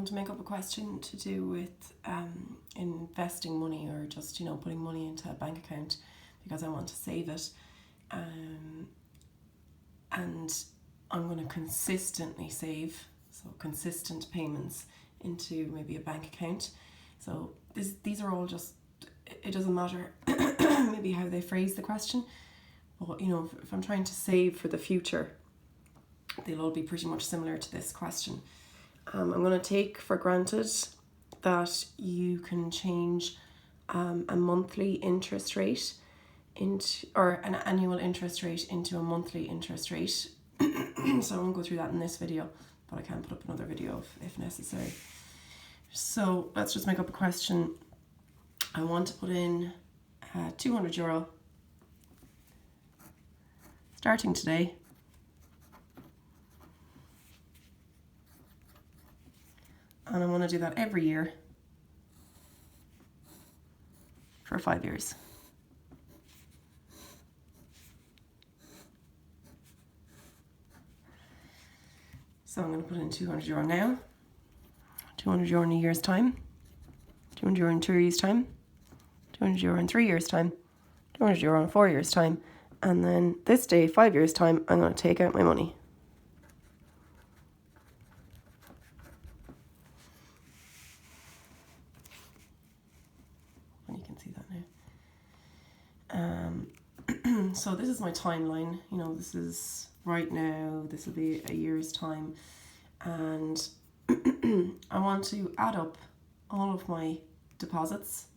to make up a question to do with investing money, or just, putting money into a bank account because I want to save it. And I'm going to consistently save, so consistent payments into maybe a bank account. So these are all just, it doesn't matter maybe how they phrase the question, but if I'm trying to save for the future, they'll all be pretty much similar to this question. I'm going to take for granted that you can change a monthly interest rate or an annual interest rate into a monthly interest rate. So I won't go through that in this video, but I can put up another video if necessary. So let's just make up a question. I want to put in €200 starting today. And I want to do that every year for 5 years. So I'm going to put in €200 now, €200 in a year's time, €200 in 2 years' time, €200 in 3 years' time, €200 in 4 years' time, and then this day, 5 years' time, I'm going to take out my money. And you can see that now. So this is my timeline. This is right now, this will be a year's time, and I want to add up all of my deposits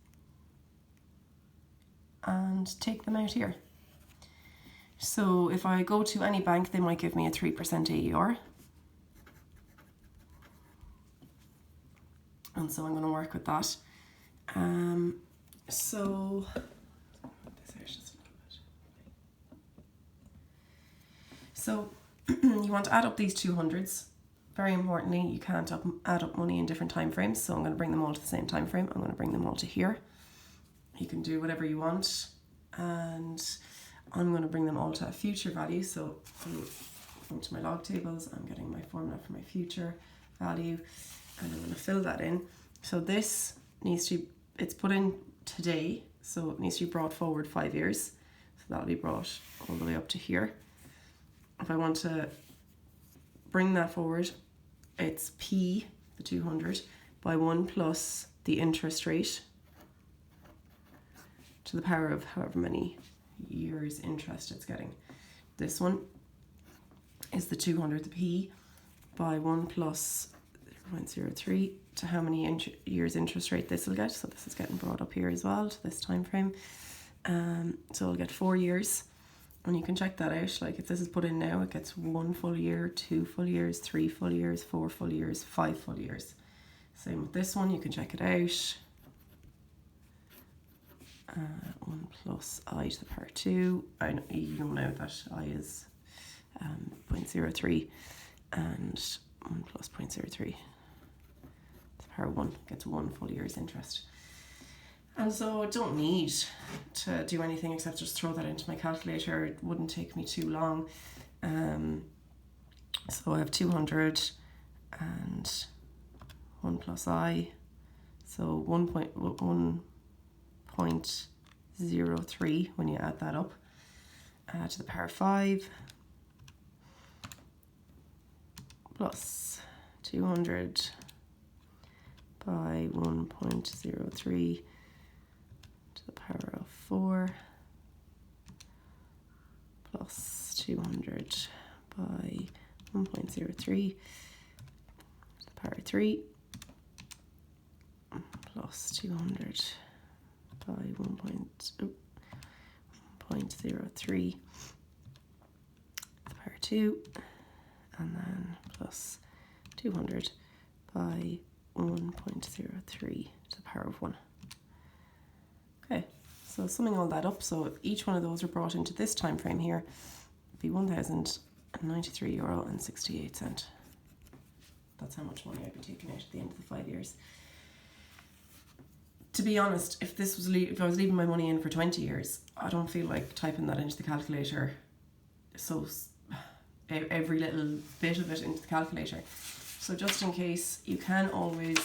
and take them out here. So if I go to any bank, they might give me a 3% AER. And so I'm going to work with that. So you want to add up these 200s. Very importantly, you can't add up money in different time frames, so I'm going to bring them all to the same time frame. I'm going to bring them all to here. You can do whatever you want, and I'm going to bring them all to a future value. So come to my log tables, I'm getting my formula for my future value, and I'm going to fill that in. So this needs to, it's put in today, so it needs to be brought forward 5 years. So that'll be brought all the way up to here. If I want to bring that forward, it's P, the 200, by 1 plus the interest rate to the power of however many years interest it's getting. This one is the 200, the P, by 1 plus 0.03 to how many years interest rate this will get. So this is getting brought up here as well to this time frame. So I'll get 4 years. And you can check that out, like if this is put in now, it gets 1 full year, 2 full years, 3 full years, 4 full years, 5 full years. Same with this one, you can check it out. 1 plus I to the power 2. You know that I is 0.03, and 1 plus 0.03 to the power 1 gets 1 full year's interest. And so I don't need to do anything except just throw that into my calculator. It wouldn't take me too long. So I have 200 and 1 plus I. So 1.03 when you add that up to the power 5 plus 200 by 1.03 to the power of 4 plus 200 by 1.03 to the power 3 plus 200 by 1.03 to the power 2, and then plus 200 by 1.03 to the power of 1. Okay, so summing all that up, so if each one of those are brought into this time frame here, it'd be €1,093.68. That's how much money I'd be taking out at the end of the 5 years. To be honest, if I was leaving my money in for 20 years, I don't feel like typing that into the calculator. So every little bit of it into the calculator. So just in case, you can always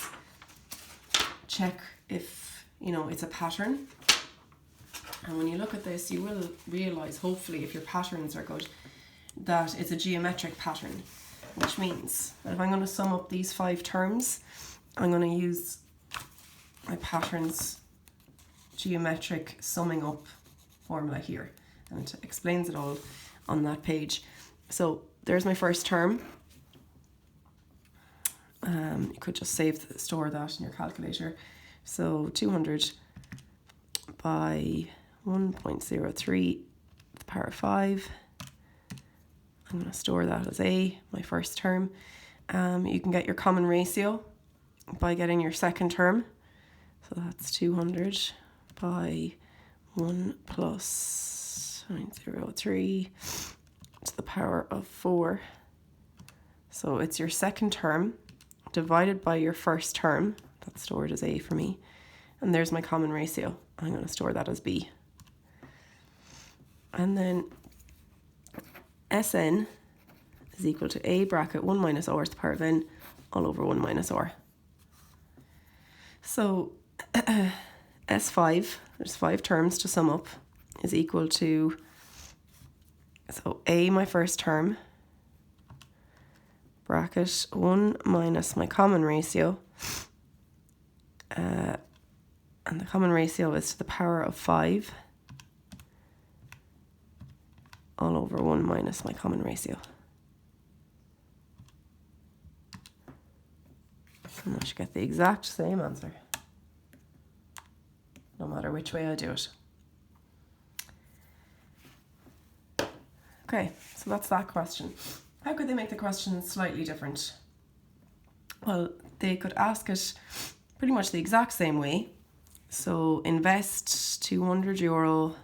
check if, you know, it's a pattern. And when you look at this, you will realise, hopefully, if your patterns are good, that it's a geometric pattern, which means that if I'm going to sum up these 5 terms, I'm going to use my pattern's geometric summing up formula here, and it explains it all on that page. So there's my first term. You could just store that in your calculator. So 200 by 1.03 to the power of 5. I'm going to store that as A, my first term. You can get your common ratio by getting your second term. So that's 200 by 1 plus 0.03 to the power of 4. So it's your second term divided by your first term. That's stored as A for me. And there's my common ratio. I'm going to store that as B. And then Sn is equal to A bracket 1 minus r to the power of n all over 1 minus r. So S5, there's 5 terms to sum up, is equal to, so A, my first term, bracket 1 minus my common ratio, and the common ratio is to the power of 5 all over 1 minus my common ratio. And I should get the exact same answer, no matter which way I do it. Okay, so that's that question. How could they make the question slightly different? Well, they could ask it pretty much the exact same way. So invest €200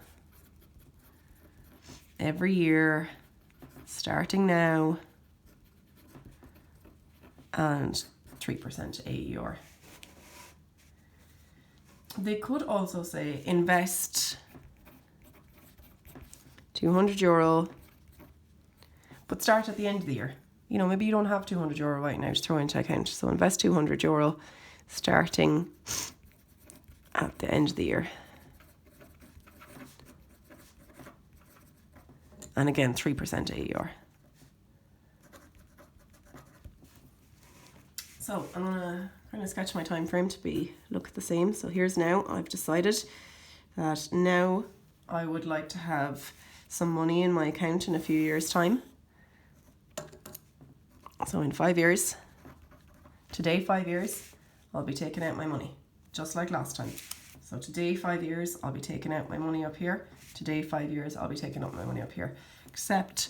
every year, starting now, and 3% AER. They could also say invest €200, but start at the end of the year. You know, maybe you don't have €200 right now to throw into account. So invest €200 starting at the end of the year. And again, 3% AER. So I'm gonna kind of sketch my time frame to look the same. So here's now. I've decided that now I would like to have some money in my account in a few years' time. So in 5 years, today 5 years, I'll be taking out my money, just like last time. So today 5 years, I'll be taking out my money up here. Today 5 years, I'll be taking out my money up here. Except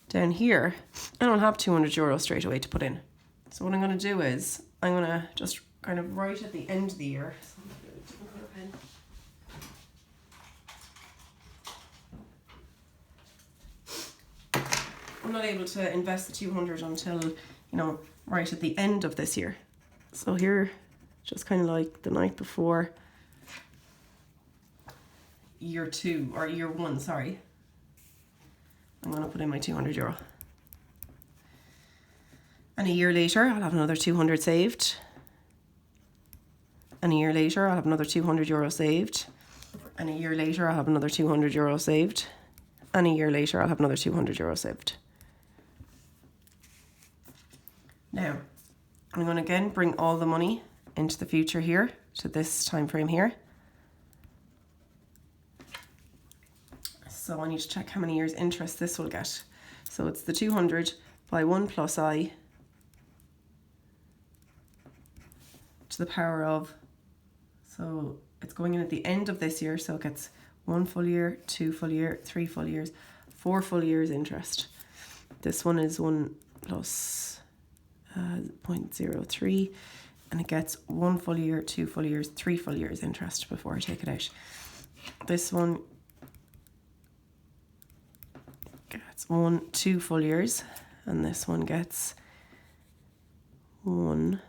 down here, I don't have €200 straight away to put in. So what I'm going to do is, I'm going to just kind of write at the end of the year. So I'm going to get a different colour pen. I'm not able to invest the 200 until, you know, right at the end of this year. So here, just kind of like the night before year 2, or year 1, sorry. I'm going to put in my €200. And a year later, I'll have another 200 saved. And a year later, I'll have another €200 saved. And a year later, I'll have another €200 saved. And a year later, I'll have another €200 saved. Now, I'm going to again bring all the money into the future here, to this time frame here. So I need to check how many years interest this will get. So it's the 200 by 1 plus I to the power of, so it's going in at the end of this year, so it gets 1 full year, 2 full year, 3 full years, 4 full years interest. This one is 1 plus 0.03, and it gets 1 full year, 2 full years, 3 full years interest before I take it out. This one gets 2 full years, and this one gets 1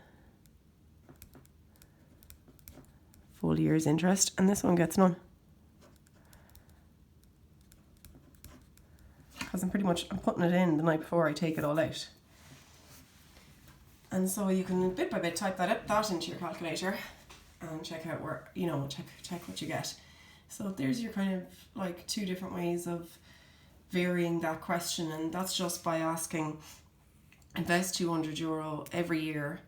full year's interest, and this one gets none. Because I'm putting it in the night before I take it all out. And so you can bit by bit type that into your calculator and check out where, check what you get. So there's your kind of like two different ways of varying that question, and that's just by asking, invest €200 every year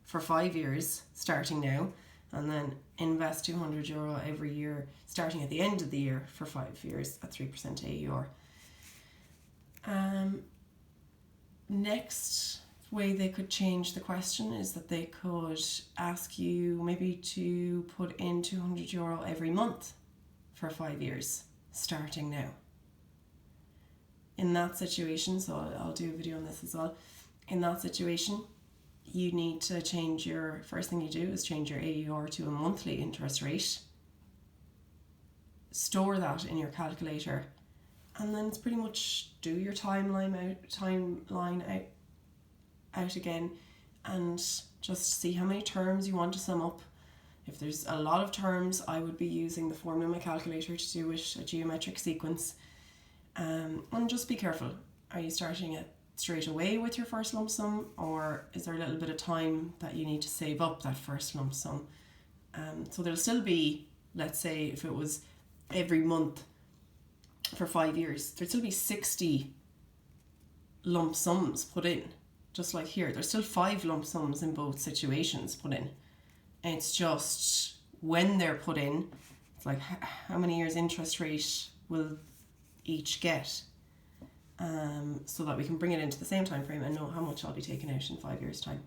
for 5 years starting now, and then invest €200 every year starting at the end of the year for 5 years at 3% AER. Next way they could change the question is that they could ask you maybe to put in €200 every month for 5 years starting now. In that situation, so I'll do a video on this as well, in that situation you need to change your, first thing you do is change your AER to a monthly interest rate, store that in your calculator, and then it's pretty much do your timeline out again, and just see how many terms you want to sum up. If there's a lot of terms, I would be using the formula in my calculator to do it a geometric sequence, and just be careful. Are you starting it straight away with your first lump sum, or is there a little bit of time that you need to save up that first lump sum? So there'll still be, let's say if it was every month for 5 years, there'd still be 60 lump sums put in. Just like here, there's still 5 lump sums in both situations put in. And it's just when they're put in, it's like how many years interest rate will each get, so that we can bring it into the same time frame and know how much I'll be taking out in 5 years' time.